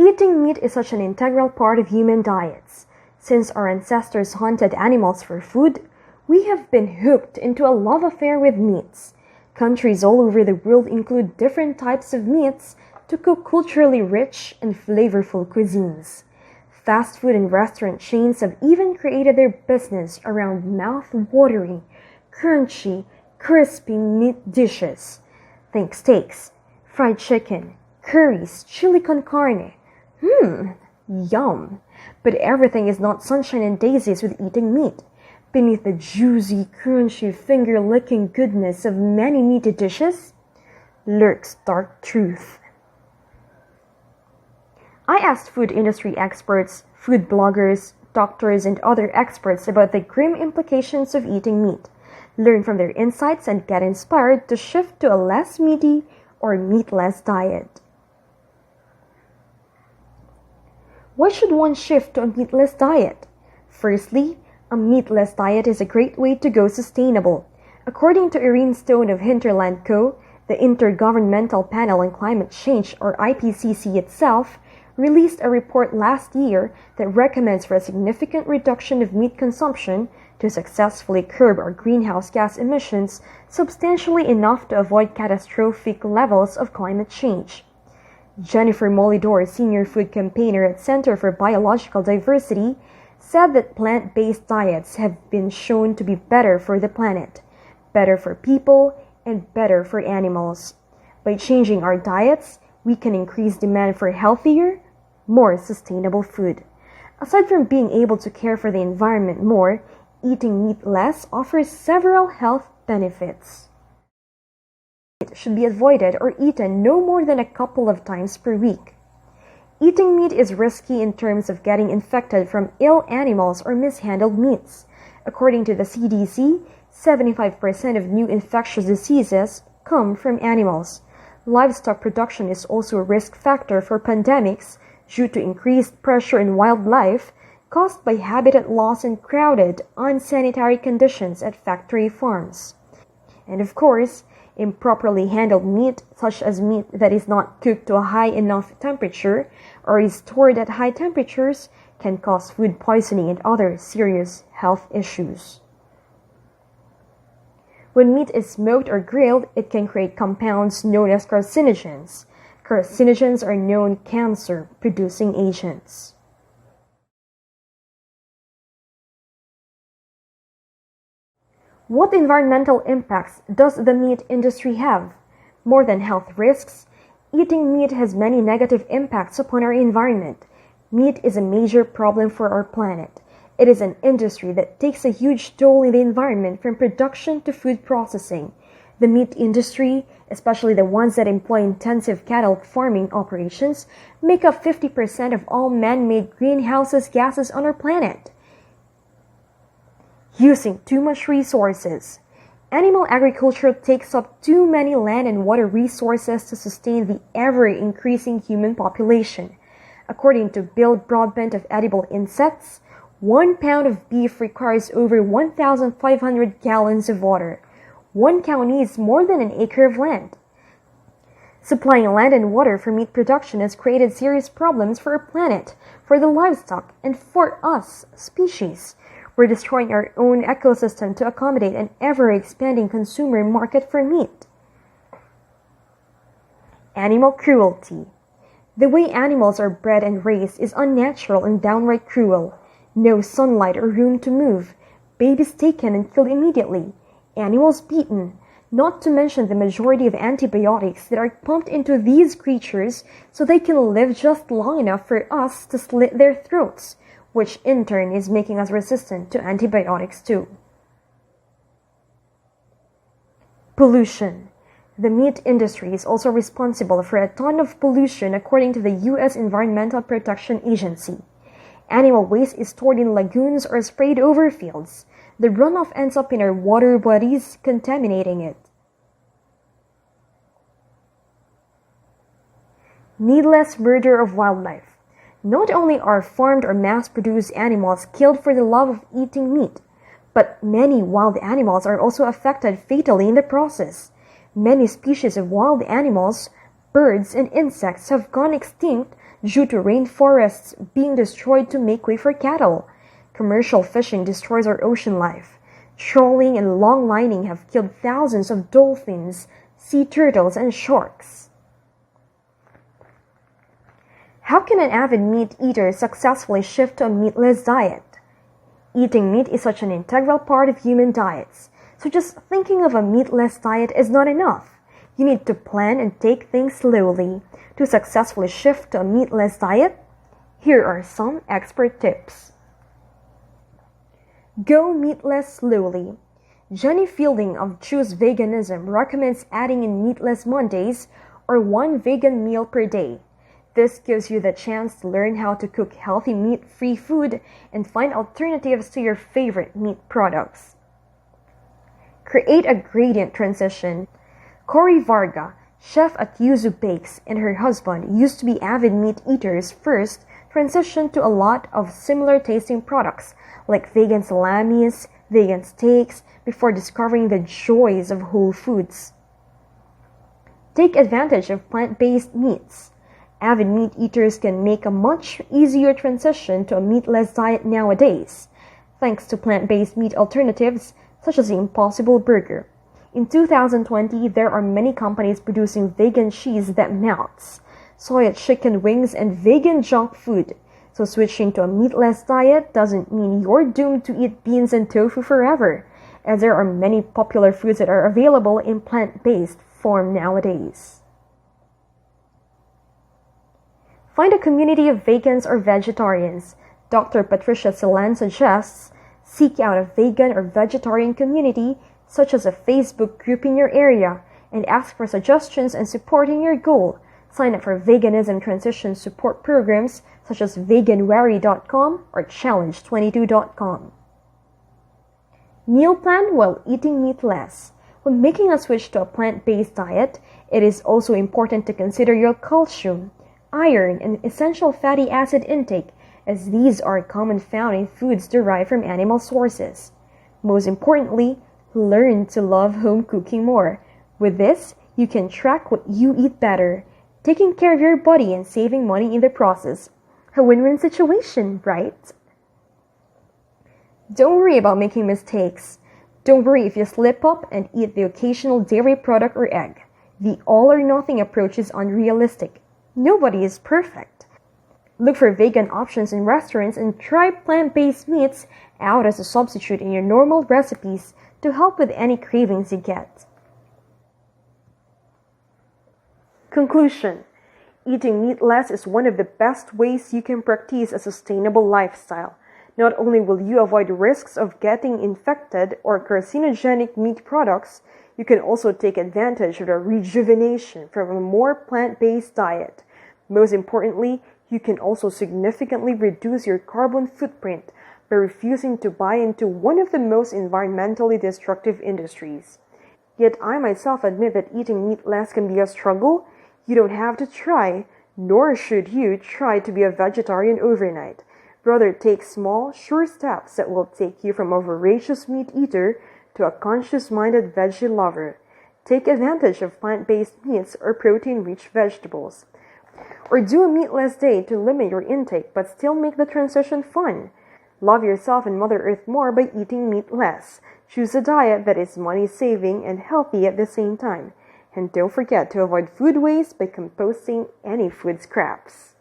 Eating meat is such an integral part of human diets. Since our ancestors hunted animals for food, we have been hooked into a love affair with meats. Countries all over the world include different types of meats to cook culturally rich and flavorful cuisines. Fast food and restaurant chains have even created their business around mouth-watering, crunchy, crispy meat dishes. Think steaks, fried chicken, curries, chili con carne. Yum! But everything is not sunshine and daisies with eating meat. Beneath the juicy, crunchy, finger-licking goodness of many meaty dishes lurks dark truth. I asked food industry experts, food bloggers, doctors, and other experts about the grim implications of eating meat, learn from their insights, and get inspired to shift to a less meaty or meatless diet. Why should one shift to a meatless diet? Firstly, a meatless diet is a great way to go sustainable. According to Irene Stone of Hinterland Co., the Intergovernmental Panel on Climate Change, or IPCC itself, released a report last year that recommends for a significant reduction of meat consumption to successfully curb our greenhouse gas emissions substantially enough to avoid catastrophic levels of climate change. Jennifer Molidor, senior food campaigner at Center for Biological Diversity, said that plant-based diets have been shown to be better for the planet, better for people, and better for animals. By changing our diets, we can increase demand for healthier, more sustainable food. Aside from being able to care for the environment more, eating meat less offers several health benefits. Meat should be avoided or eaten no more than a couple of times per week. Eating meat is risky in terms of getting infected from ill animals or mishandled meats. According to the CDC, 75% of new infectious diseases come from animals. Livestock production is also a risk factor for pandemics due to increased pressure in wildlife caused by habitat loss and crowded, unsanitary conditions at factory farms. And of course, improperly handled meat, such as meat that is not cooked to a high enough temperature or is stored at high temperatures, can cause food poisoning and other serious health issues. When meat is smoked or grilled, it can create compounds known as carcinogens. Carcinogens are known cancer-producing agents. What environmental impacts does the meat industry have? More than health risks, eating meat has many negative impacts upon our environment. Meat is a major problem for our planet. It is an industry that takes a huge toll in the environment from production to food processing. The meat industry, especially the ones that employ intensive cattle farming operations, make up 50% of all man-made greenhouse gases on our planet. Using too much resources. Animal agriculture takes up too many land and water resources to sustain the ever-increasing human population. According to Bill Broadbent of Edible Insects, 1 pound of beef requires over 1,500 gallons of water. 1 cow needs more than an acre of land. Supplying land and water for meat production has created serious problems for our planet, for the livestock, and for us, species. We're destroying our own ecosystem to accommodate an ever-expanding consumer market for meat. Animal cruelty. The way animals are bred and raised is unnatural and downright cruel. No sunlight or room to move. Babies taken and killed immediately. Animals beaten. Not to mention the majority of antibiotics that are pumped into these creatures so they can live just long enough for us to slit their throats, which in turn is making us resistant to antibiotics too. Pollution. The meat industry is also responsible for a ton of pollution according to the U.S. Environmental Protection Agency. Animal waste is stored in lagoons or sprayed over fields. The runoff ends up in our water bodies, contaminating it. Needless murder of wildlife. Not only are farmed or mass-produced animals killed for the love of eating meat, but many wild animals are also affected fatally in the process. Many species of wild animals, birds, and insects have gone extinct due to rainforests being destroyed to make way for cattle. Commercial fishing destroys our ocean life. Trawling and long lining have killed thousands of dolphins, sea turtles, and sharks. How can an avid meat eater successfully shift to a meatless diet? Eating meat is such an integral part of human diets, so just thinking of a meatless diet is not enough. You need to plan and take things slowly. To successfully shift to a meatless diet, here are some expert tips. Go meatless slowly. Jenny Fielding of Choose Veganism recommends adding in meatless Mondays or one vegan meal per day. This gives you the chance to learn how to cook healthy meat-free food and find alternatives to your favorite meat products. Create a gradient transition. Cory Varga, chef at Yuzu Bakes, and her husband used to be avid meat eaters first, transitioned to a lot of similar tasting products like vegan salamis, vegan steaks, before discovering the joys of whole foods. Take advantage of plant-based meats. Avid meat eaters can make a much easier transition to a meatless diet nowadays, thanks to plant-based meat alternatives such as the Impossible Burger. In 2020, there are many companies producing vegan cheese that melts, soya chicken wings, and vegan junk food. So switching to a meatless diet doesn't mean you're doomed to eat beans and tofu forever, as there are many popular foods that are available in plant-based form nowadays. Find a community of vegans or vegetarians. Dr. Patricia Celan suggests seek out a vegan or vegetarian community, such as a Facebook group in your area, and ask for suggestions and supporting your goal. Sign up for veganism transition support programs such as veganwary.com or challenge22.com. Meal plan while eating meatless. When making a switch to a plant-based diet, it is also important to consider your calcium, iron, and essential fatty acid intake, as these are common found in foods derived from animal sources. Most importantly, learn to love home cooking more. With this, you can track what you eat better, taking care of your body and saving money in the process. A win-win situation, right? Don't worry about making mistakes. Don't worry if you slip up and eat the occasional dairy product or egg. The all-or-nothing approach is unrealistic. Nobody is perfect. Look for vegan options in restaurants and try plant-based meats out as a substitute in your normal recipes to help with any cravings you get. Conclusion. Eating meatless is one of the best ways you can practice a sustainable lifestyle. Not only will you avoid risks of getting infected or carcinogenic meat products, you can also take advantage of the rejuvenation from a more plant-based diet. Most importantly, you can also significantly reduce your carbon footprint by refusing to buy into one of the most environmentally destructive industries. Yet I myself admit that eating meatless can be a struggle. You don't have to try, nor should you try to be a vegetarian overnight. Rather, take small, sure steps that will take you from a voracious meat eater to a conscious-minded veggie lover. Take advantage of plant-based meats or protein-rich vegetables. Or do a meatless day to limit your intake but still make the transition fun. Love yourself and Mother Earth more by eating meat less. Choose a diet that is money-saving and healthy at the same time. And don't forget to avoid food waste by composting any food scraps.